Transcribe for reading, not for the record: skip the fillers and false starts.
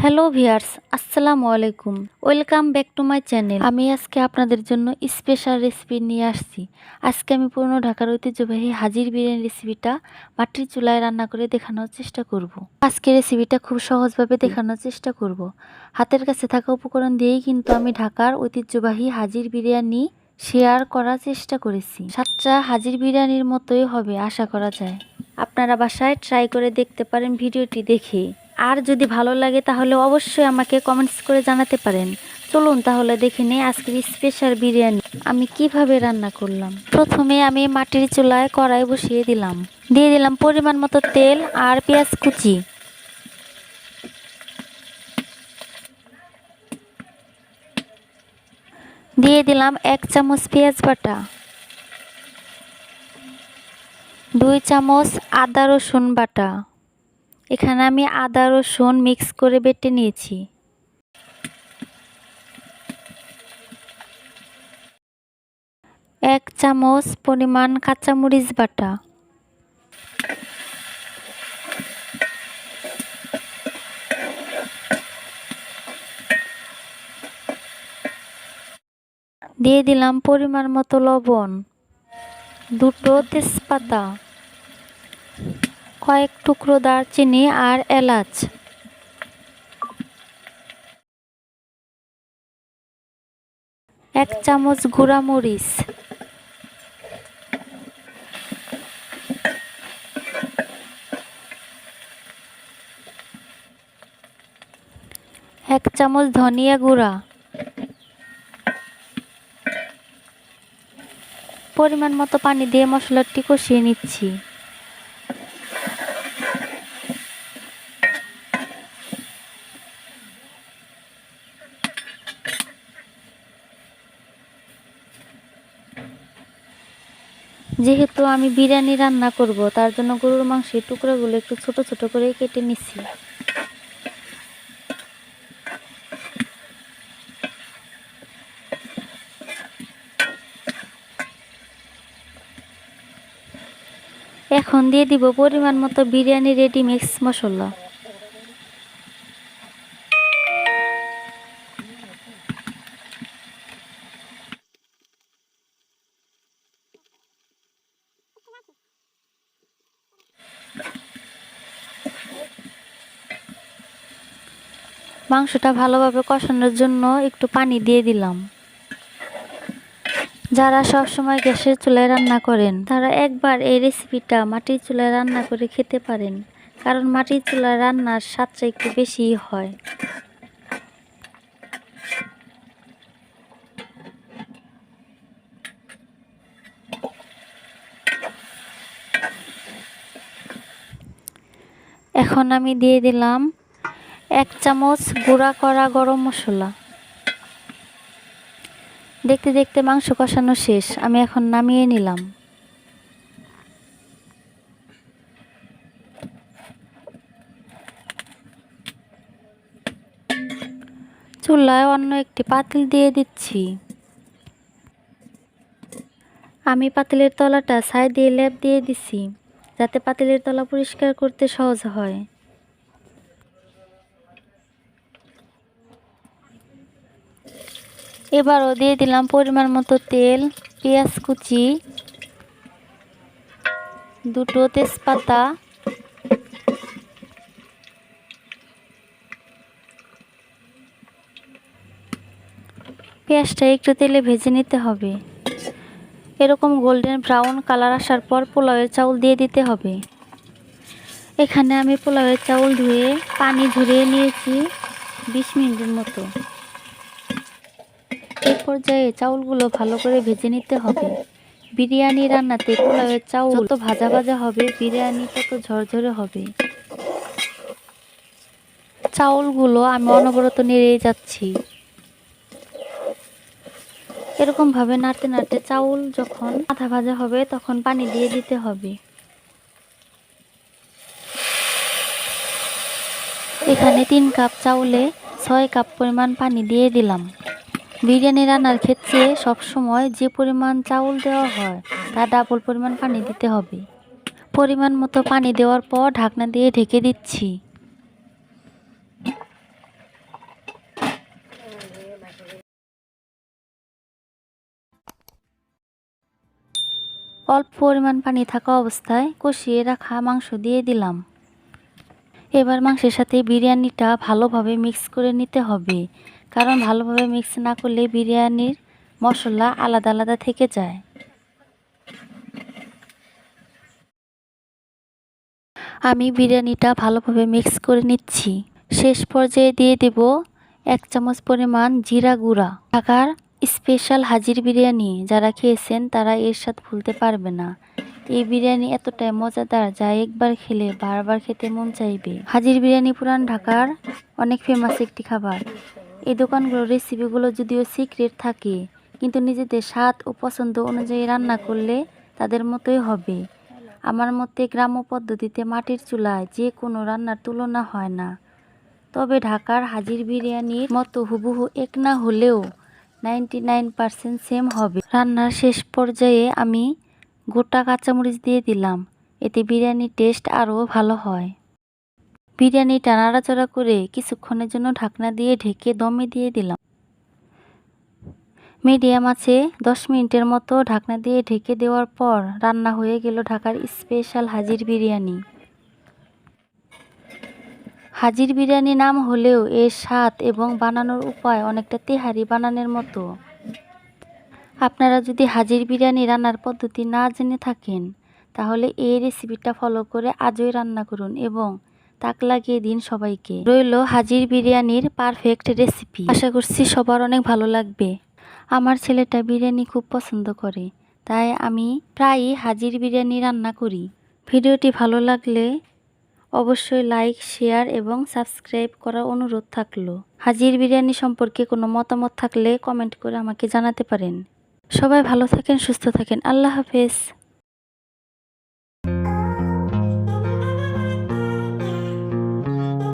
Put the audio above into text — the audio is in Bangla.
হ্যালো ভিউয়ার্স, আসসালামু আলাইকুম। Welcome back to my channel. আমি আজকে আপনাদের জন্য স্পেশাল রেসিপি নিয়ে আসছি। আজকে আমি পুরনো ঢাকার ঐতিহ্যবাহী হাজির বিরিয়ানি রেসিপিটা মাটির চুলায় রান্না করে দেখানোর চেষ্টা করব। আজকে রেসিপিটা খুব সহজভাবে দেখানোর চেষ্টা করব। হাতের কাছে থাকা উপকরণ দিয়েই কিন্তু আমি ঢাকার ঐতিহ্যবাহী হাজির বিরিয়ানি শেয়ার করার চেষ্টা করেছি। স্বাদটা হাজির বিরিয়ানির মতোই হবে আশা করা যায়। আপনারা বাসায় ট্রাই করে দেখতে পারেন ভিডিওটি দেখে। আর যদি ভালো লাগে তাহলে অবশ্যই আমাকে কমেন্টস করে জানাতে পারেন। চলুন তাহলে দেখে নিই আজকের স্পেশাল বিরিয়ানি আমি কিভাবে রান্না করলাম। প্রথমে আমি মাটির চুলায় কড়াই বসিয়ে দিলাম, দিয়ে দিলাম পরিমাণ মতো তেল আর পেঁয়াজ কুচি। দিয়ে দিলাম 1 চামচ পেঁয়াজ বাটা, 2 চামচ আদা রসুন বাটা। এখানে আমি আদা রসুন মিক্স করে বেটে নিয়েছি। 1 চামচ পরিমাণ কাঁচামরিচ বাটা, দিয়ে দিলাম পরিমাণ মতো লবণ, 2টো তেজপাতা, কয়েক টুকরো দারচিনি আর এলাচ, 1 চামচ গুঁড়া মরিচ, 1 চামচ ধনিয়া গুঁড়া। পরিমাণ মতো পানি দিয়ে মশলাটি কষিয়ে নিচ্ছি। যেহেতু আমি বিরিয়ানি রান্না করব তার জন্য গরুর মাংসের টুকরোগুলো একটু ছোট ছোট করে কেটে নিচ্ছি। এখন দিয়ে দিব পরিমাণ মতো বিরিয়ানি রেডি মিক্স মশলা। মাংসটা ভালোভাবে কষানোর জন্য একটু পানি দিয়ে দিলাম। যারা সব সময় গ্যাসের চুলায় রান্না করেন তারা একবার এই রেসিপিটা মাটির চুলায় রান্না করে খেতে পারেন, কারণ মাটির চুলায় রান্নার স্বাদটা একটু বেশিই হয়। এখন আমি দিয়ে দিলাম 1 চামচ গুঁড়া করা গরম মশলা। দেখতে দেখতে মাংস কষানো শেষ, আমি এখন নামিয়ে নিলাম। চুলায় অন্য একটি পাতিল দিয়ে দিচ্ছি। আমি পাতিলের তলাটা ছাই দিয়ে লেপ দিয়ে দিছি, যাতে পাতিলের তলা পরিষ্কার করতে সহজ হয়। এবারও দিয়ে দিলাম পরিমাণ মতো তেল, পেঁয়াজ কুচি, 2টো তেজপাতা, পেঁয়াজটা একটু তেলে ভেজে নিতে হবে। এরকম গোল্ডেন ব্রাউন কালার আসার পর পোলাওয়ের চাউল দিয়ে দিতে হবে। এখানে আমি পোলাওয়ের চাউল ধুয়ে পানি ঝরিয়ে নিয়েছি 20 মিনিটের মতো। এই পর্যায়ে চাউলগুলো ভালো করে ভেজে নিতে হবে। বিরিয়ানি রান্নাতে পোলাওয়ের চাউল যত ভাজা ভাজা হবে বিরিয়ানি তত ঝরঝরে হবে। চাউলগুলো আমি অনবরত নেড়ে যাচ্ছি। এরকম ভাবে নাড়তে নাড়তে চাউল যখন আধা ভাজা হবে তখন পানি দিয়ে দিতে হবে। এখানে 3 কাপ চাউলে 6 কাপ পরিমাণ পানি দিয়ে দিলাম। বিরিয়ানি রান্নার ক্ষেত্রে সবসময় যে পরিমাণ চাউল দেওয়া হয় তার ডাবল পরিমাণ পানি দিতে হবে। পরিমাণ মতো পানি দেওয়ার পর ঢাকনা দিয়ে ঢেকে দিচ্ছি। অল্প পরিমাণ পানি থাকা অবস্থায় কষিয়ে রাখা মাংস দিয়ে দিলাম। এবার মাংসের সাথে বিরিয়ানিটা ভালোভাবে মিক্স করে নিতে হবে, কারণ ভালোভাবে মিক্স না করলে বিরিয়ানির মশলা আলাদা আলাদা থেকে যায়। আমি বিরিয়ানিটা ভালোভাবে মিক্স করে নিচ্ছি। শেষ পর্যায়ে দিয়ে দেব 1 চামচ পরিমাণ জিরা গুঁড়া। ঢাকার স্পেশাল হাজির বিরিয়ানি যারা খেয়েছেন তারা এর স্বাদ ভুলতে পারবে না। এই বিরিয়ানি এতটাই মজাদার যা একবার খেলে বারবার খেতে মন চাইবে। হাজির বিরিয়ানি পুরান ঢাকার অনেক ফেমাস একটি খাবার। এই দোকানগুলোর রেসিপিগুলো যদিও সিক্রেট থাকে, কিন্তু নিজেদের স্বাদ ও পছন্দ অনুযায়ী রান্না করলে তাদের মতোই হবে। আমার মতে গ্রাম্য পদ্ধতিতে মাটির চুলায় যে কোনো রান্নার তুলনা হয় না। তবে ঢাকার হাজির বিরিয়ানির মতো হুবহু এক না হলেও 99% সেম হবে। রান্নার শেষ পর্যায়ে আমি গোটা কাঁচামরিচ দিয়ে দিলাম, এতে বিরিয়ানির টেস্ট আরও ভালো হয়। বিরিয়ানিটা নাড়াচাড়া করে কিছুক্ষণের জন্য ঢাকনা দিয়ে ঢেকে দমে দিয়ে দিলাম। মিডিয়াম আছে 10 মিনিটের মতো ঢাকনা দিয়ে ঢেকে দেওয়ার পর রান্না হয়ে গেল ঢাকার স্পেশাল হাজির বিরিয়ানি। হাজির বিরিয়ানি নাম হলেও এর স্বাদ এবং বানানোর উপায় অনেকটা তেহারি বানানোর মতো। আপনারা যদি হাজির বিরিয়ানি রান্নার পদ্ধতি না জেনে থাকেন তাহলে এই রেসিপিটা ফলো করে আজই রান্না করুন এবং তাক লাগিয়ে দিন সবাইকে। রইল হাজির বিরিয়ানির পারফেক্ট রেসিপি। আশা করছি সবার অনেক ভালো লাগবে। আমার ছেলেটা বিরিয়ানি খুব পছন্দ করে, তাই আমি প্রায়ই হাজির বিরিয়ানি রান্না করি। ভিডিওটি ভালো লাগলে অবশ্যই লাইক, শেয়ার এবং সাবস্ক্রাইব করার অনুরোধ থাকলো। হাজির বিরিয়ানি সম্পর্কে কোনো মতামত থাকলে কমেন্ট করে আমাকে জানাতে পারেন। সবাই ভালো থাকেন, সুস্থ থাকেন। আল্লাহ হাফেজ।